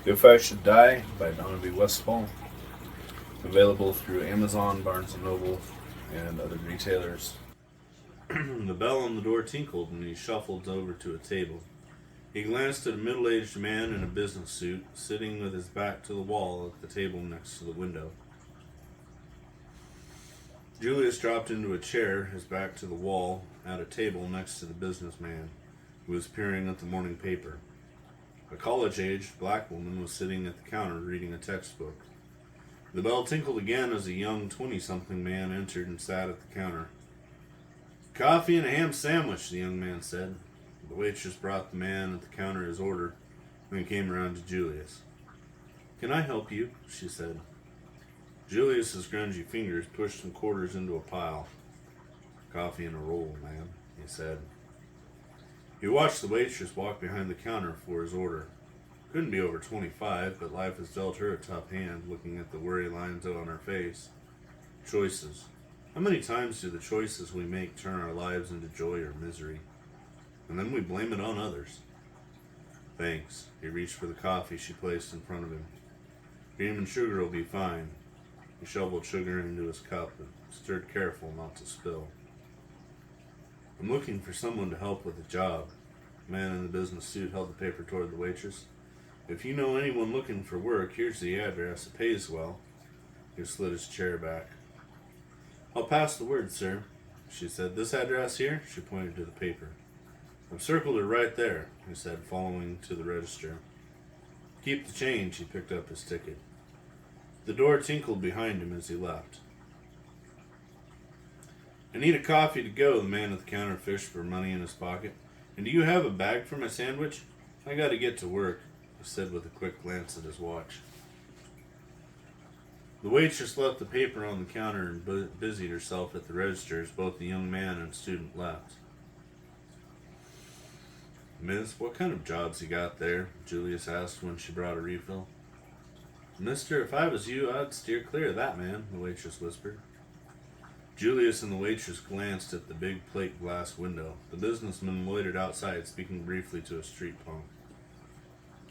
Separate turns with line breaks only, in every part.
If I Should Die by Donevy Westphal. Available through Amazon, Barnes & Noble, and other retailers. The bell on the door tinkled and he shuffled over to a table. He glanced at a middle-aged man in a business suit, sitting with his back to the wall at the table next to the window. Julius dropped into a chair, his back to the wall, at a table next to the businessman, who was peering at the morning paper. A college-aged black woman was sitting at the counter reading a textbook. The bell tinkled again as a young 20-something man entered and sat at the counter. "Coffee and a ham sandwich," the young man said. The waitress brought the man at the counter his order, then came around to Julius. "Can I help you?" she said. Julius's grungy fingers pushed some quarters into a pile. "Coffee and a roll, ma'am," he said. He watched the waitress walk behind the counter for his order. Couldn't be over 25, but life has dealt her a tough hand, looking at the worry lines out on her face. Choices. How many times do the choices we make turn our lives into joy or misery? And then we blame it on others. "Thanks." He reached for the coffee she placed in front of him. "Cream and sugar will be fine." He shoveled sugar into his cup and stirred careful not to spill. "I'm looking for someone to help with a job." The man in the business suit held the paper toward the waitress. "If you know anyone looking for work, here's the address. It pays well." He slid his chair back. "I'll pass the word, sir," she said. "This address here?" She pointed to the paper. "I've circled it right there," he said, following to the register. "Keep the change." He picked up his ticket. The door tinkled behind him as he left. "I need a coffee to go," the man at the counter fished for money in his pocket. "And do you have a bag for my sandwich? I gotta get to work," he said with a quick glance at his watch. The waitress left the paper on the counter and busied herself at the register as both the young man and student left. "Miss, what kind of jobs you got there?" Julius asked when she brought a refill. "Mister, if I was you, I'd steer clear of that man," the waitress whispered. Julius and the waitress glanced at the big plate glass window. The businessman loitered outside, speaking briefly to a street punk.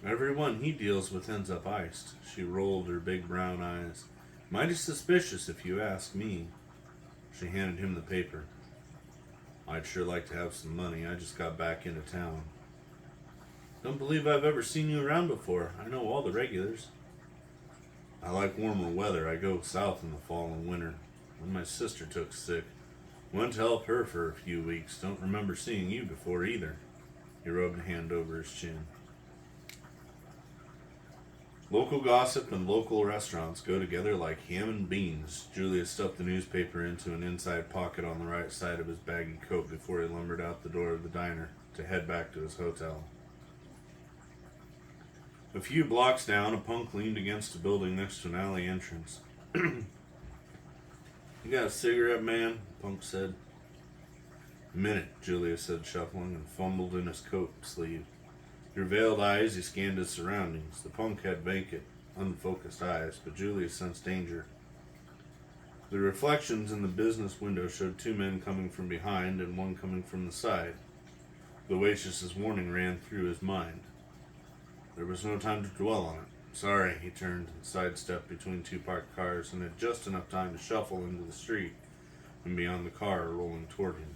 "Everyone he deals with ends up iced." She rolled her big brown eyes. "Mighty suspicious, if you ask me." She handed him the paper. "I'd sure like to have some money. I just got back into town." "Don't believe I've ever seen you around before. I know all the regulars." "I like warmer weather. I go south in the fall and winter. When my sister took sick, went to help her for a few weeks. Don't remember seeing you before either." He rubbed a hand over his chin. Local gossip and local restaurants go together like ham and beans. Julius stuffed the newspaper into an inside pocket on the right side of his baggy coat before he lumbered out the door of the diner to head back to his hotel. A few blocks down, a punk leaned against a building next to an alley entrance. "You got a cigarette, man?" the punk said. "A minute," Julius said, shuffling, and fumbled in his coat sleeve. Through veiled eyes, he scanned his surroundings. The punk had vacant, unfocused eyes, but Julius sensed danger. The reflections in the business window showed two men coming from behind and one coming from the side. The waitress's warning ran through his mind. There was no time to dwell on it. "Sorry," he turned and sidestepped between two parked cars and had just enough time to shuffle into the street and beyond the car rolling toward him.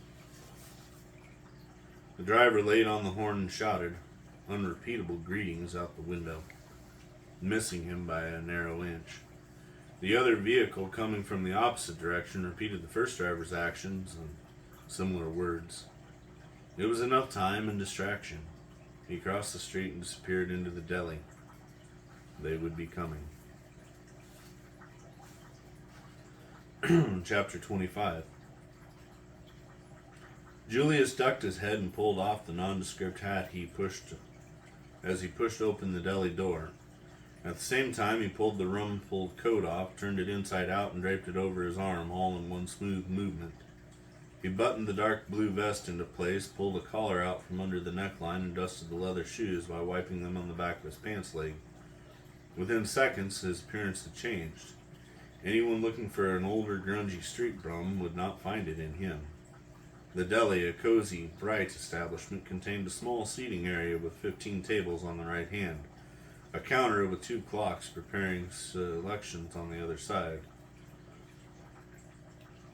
The driver laid on the horn and shouted unrepeatable greetings out the window, missing him by a narrow inch. The other vehicle coming from the opposite direction repeated the first driver's actions and similar words. It was enough time and distraction. He crossed the street and disappeared into the deli. They would be coming. Chapter 25. Julius ducked his head and pulled off the nondescript hat as he pushed open the deli door. At the same time, he pulled the rum-pulled coat off, turned it inside out, and draped it over his arm, all in one smooth movement. He buttoned the dark blue vest into place, pulled a collar out from under the neckline, and dusted the leather shoes by wiping them on the back of his pants leg. Within seconds, his appearance had changed. Anyone looking for an older, grungy street bum would not find it in him. The deli, a cozy, bright establishment, contained a small seating area with 15 tables on the right hand. a counter with 2 clocks preparing selections on the other side.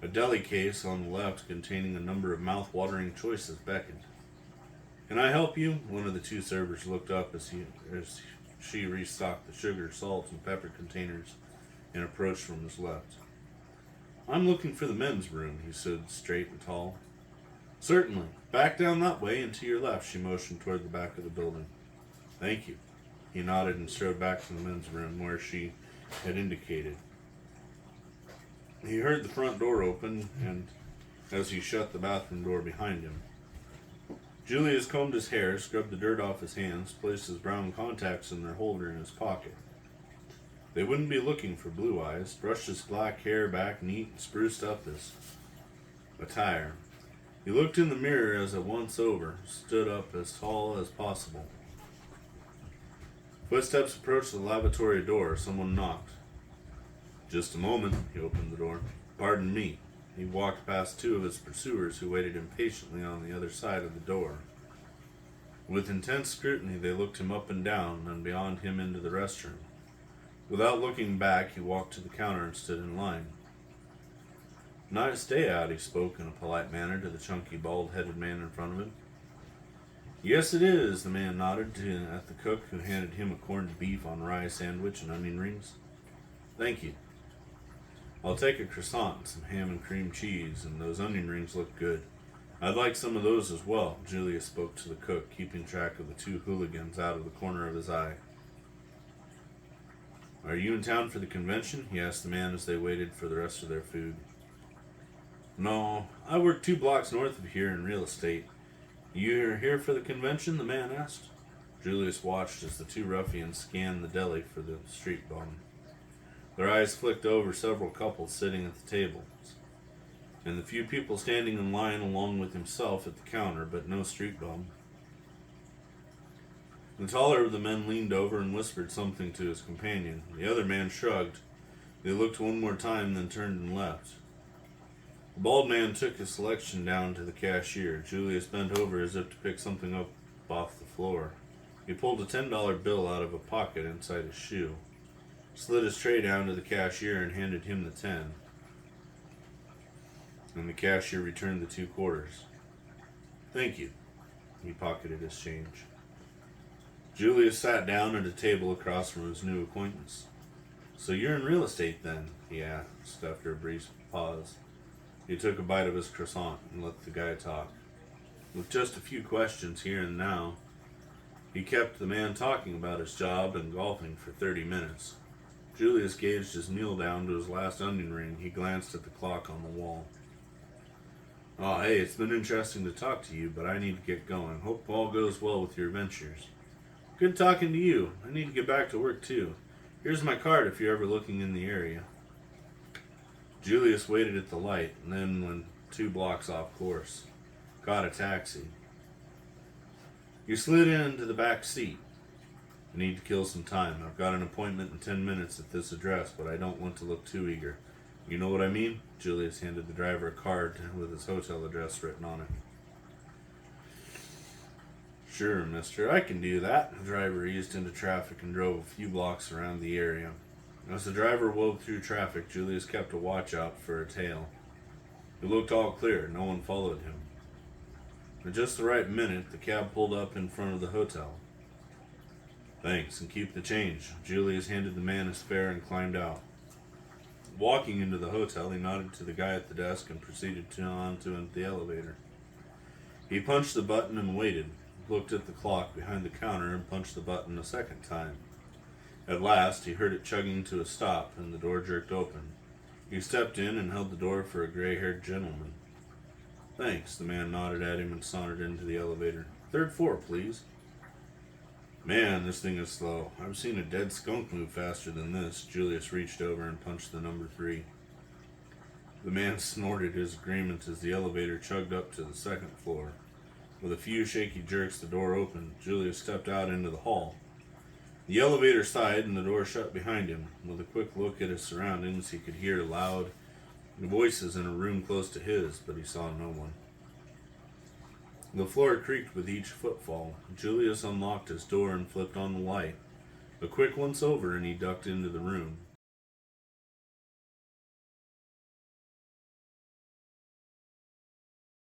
A deli case on the left containing a number of mouth-watering choices beckoned. "Can I help you?" One of the 2 servers looked up as she restocked the sugar, salt, and pepper containers and approached from his left. "I'm looking for the men's room," he said, straight and tall. "Certainly. Back down that way and to your left," she motioned toward the back of the building. "Thank you." He nodded and strode back to the men's room where she had indicated. He heard the front door open, and as he shut the bathroom door behind him. Julius combed his hair, scrubbed the dirt off his hands, placed his brown contacts in their holder in his pocket. They wouldn't be looking for blue eyes, brushed his black hair back neat and spruced up his attire. He looked in the mirror as at once over, stood up as tall as possible. Footsteps approached the lavatory door. Someone knocked. "Just a moment," he opened the door. "Pardon me." He walked past 2 of his pursuers who waited impatiently on the other side of the door. With intense scrutiny, they looked him up and down and beyond him into the restroom. Without looking back, he walked to the counter and stood in line. "Nice day out," he spoke in a polite manner to the chunky, bald-headed man in front of him. "Yes, it is," the man nodded at the cook, who handed him a corned beef on rye sandwich and onion rings. "Thank you. I'll take a croissant, some ham and cream cheese, and those onion rings look good. I'd like some of those as well." Julius spoke to the cook, keeping track of the 2 hooligans out of the corner of his eye. "Are you in town for the convention?" he asked the man as they waited for the rest of their food. "No, I work 2 blocks north of here in real estate. You're here for the convention?" the man asked. Julius watched as the 2 ruffians scanned the deli for the street bum. Their eyes flicked over several couples sitting at the tables, and the few people standing in line along with himself at the counter, but no street bum. The taller of the men leaned over and whispered something to his companion. The other man shrugged. They looked one more time, then turned and left. The bald man took his selection down to the cashier. Julius bent over as if to pick something up off the floor. He pulled a $10 bill out of a pocket inside his shoe, slid his tray down to the cashier and handed him the 10. And the cashier returned the 2 quarters. "Thank you." He pocketed his change. Julius sat down at a table across from his new acquaintance. "So you're in real estate then?" he asked after a brief pause. He took a bite of his croissant and let the guy talk. With just a few questions here and now, he kept the man talking about his job and golfing for 30 minutes. Julius gauged his meal down to his last onion ring. He glanced at the clock on the wall. "Oh, hey, it's been interesting to talk to you, but I need to get going. Hope all goes well with your ventures." "Good talking to you. I need to get back to work, too. Here's my card if you're ever looking in the area." Julius waited at the light and then went 2 blocks off course. Got a taxi. You slid into the back seat. "I need to kill some time. I've got an appointment in 10 minutes at this address, but I don't want to look too eager. You know what I mean?" Julius handed the driver a card with his hotel address written on it. "Sure, mister, I can do that." The driver eased into traffic and drove a few blocks around the area. As the driver wove through traffic, Julius kept a watch out for a tail. It looked all clear. No one followed him. At just the right minute, the cab pulled up in front of the hotel. "Thanks, and keep the change." Julius handed the man his fare and climbed out. Walking into the hotel, he nodded to the guy at the desk and proceeded on to the elevator. He punched the button and waited, looked at the clock behind the counter and punched the button a second time. At last, he heard it chugging to a stop, and the door jerked open. He stepped in and held the door for a gray-haired gentleman. "Thanks," the man nodded at him and sauntered into the elevator. "3rd floor, please." "Man, this thing is slow. I've seen a dead skunk move faster than this." Julius reached over and punched the number 3. The man snorted his agreement as the elevator chugged up to the 2nd floor. With a few shaky jerks, the door opened. Julius stepped out into the hall. The elevator sighed and the door shut behind him. With a quick look at his surroundings, he could hear loud voices in a room close to his, but he saw no one. The floor creaked with each footfall. Julius unlocked his door and flipped on the light. A quick once over, and he ducked into the room.